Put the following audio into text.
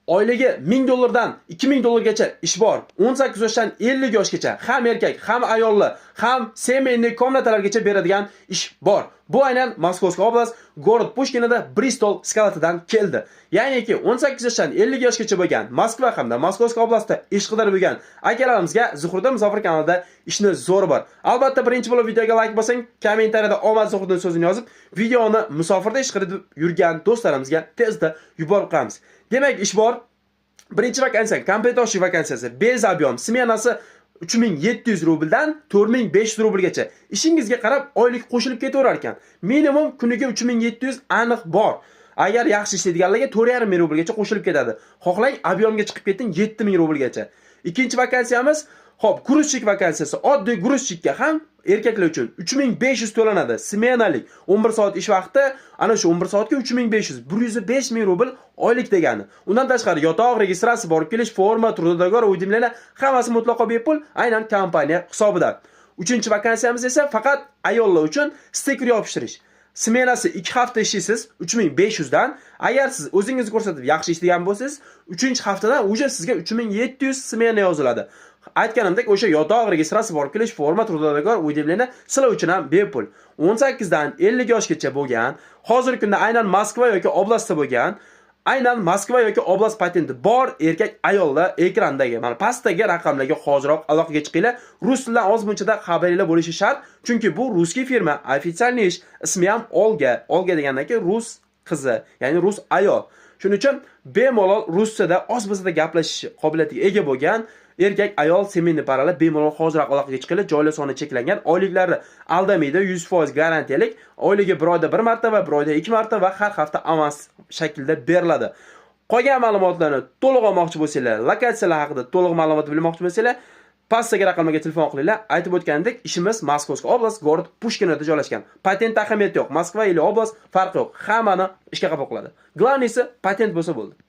oyligi 1000 dollardan 2000 dollargacha ish bor. 18 yoshdan 50 yoshgacha ham erkak, ham ayollar, ham semenniy komnatalargacha beradigan ish bor. Bu aynan Moskovskiy oblast, город Pushkinida Bristol skalatidan keldi. Ya'niki 18 yoshdan 50 yoshgacha bo'lgan Moskva hamda Moskovskiy oblastda ish qidirib bo'lgan akalarimizga Zuhriddin Musofir kanalida ishni zo'r bor. Albatta birinchi bo'lib videoga like bosing, kommentariyada omad Zuhriddin so'zini yozib, videoni Musofirda ish qilib yurgan do'stlarimizga tezda yuborib qo'yamiz. Demak, ish bor. Birinchi vakansiya kompyuter vakansiyasi. Bezabyom smenasi 3700 rubldan 4500 rublgacha. Ishingizga qarab oylik qo'shilib ketaverar ekan. Minimum kuniga 3700 aniq bor. Agar yaxshi ishlaydiganlarga 4500 rublgacha qo'shilib ketadi. Xohlang abyomga chiqib keting 7000 rublgacha. Ikkinchi vakansiyamiz Xo'p, gruzchik vakansiyasi. Oddiy gruzchikka ham erkaklar uchun 3500 to'lanadi. Smenalik 11 soat ish vaqti, ana shu 11 soatga 3500, 105000 rubl oylik degani. Undan tashqari yotoq, registratsiya, borib kelish, forma, trudodagor, o'yimlarlar hammasi mutlaqo bepul, aynan kompaniya hisobidan. Uchinchi vakansiyamiz esa faqat ayollar uchun stiker yopishtirish. Smenasi 2 hafta ishlaysiz 3500 dan. Agar siz o'zingizni ko'rsatib yaxshi ishlagan bo'lsangiz, 3-haftadan uje sizga 3700 smena yoziladi. Aytganimdek, o'sha yotoq, registratsiya, borib kelish, forma, trudodagor, o'yimlarni sizlar uchun ham bepul. 18 dan 50 yoshgacha bo'lgan, hozirgi kunda aynan Moskva yoki oblastda bo'lgan, aynan Moskva yoki oblast patenti bor erkak ayollar ekrandagi mana pastdagi raqamlarga hoziroq aloqaga chiqinglar. Rus tilidan oz-munchada xabaringlar bo'lishi shart, chunki bu ruskiy firma, ofitsialniy ish, ismi ham Olga. Olga degandagi rus qizi, ya'ni rus ayol. Shuning uchun bemalol ruschada oz-buzda gaplashish qobiliyatiga ega bo'lgan erkak ayol seminni paralel bemalol hoziroq aloqaga chiqinglar. Joylar soni cheklangan, oyliklari aldamaydi, 100% garantiyalik. Oyligi bir oyda 1 marta va bir oyda 2 marta va har hafta avans shaklda beriladi. Qolgan ma'lumotlarni to'liq olmoqchi bo'lsanglar, lokatsiyalar haqida to'liq ma'lumot bilmoqchi bo'lsanglar, pastdagi raqamlarga telefon qilinglar. Aytib o'tganidek, ishimiz Moskovskiy oblast, город Pushkinida joylashgan. Patent ahamiyati yo'q. Moskva yoki oblast farqi yo'q. Hammani ishga qabul qiladi. Glavniysi patent bo'lsa bo'ldi.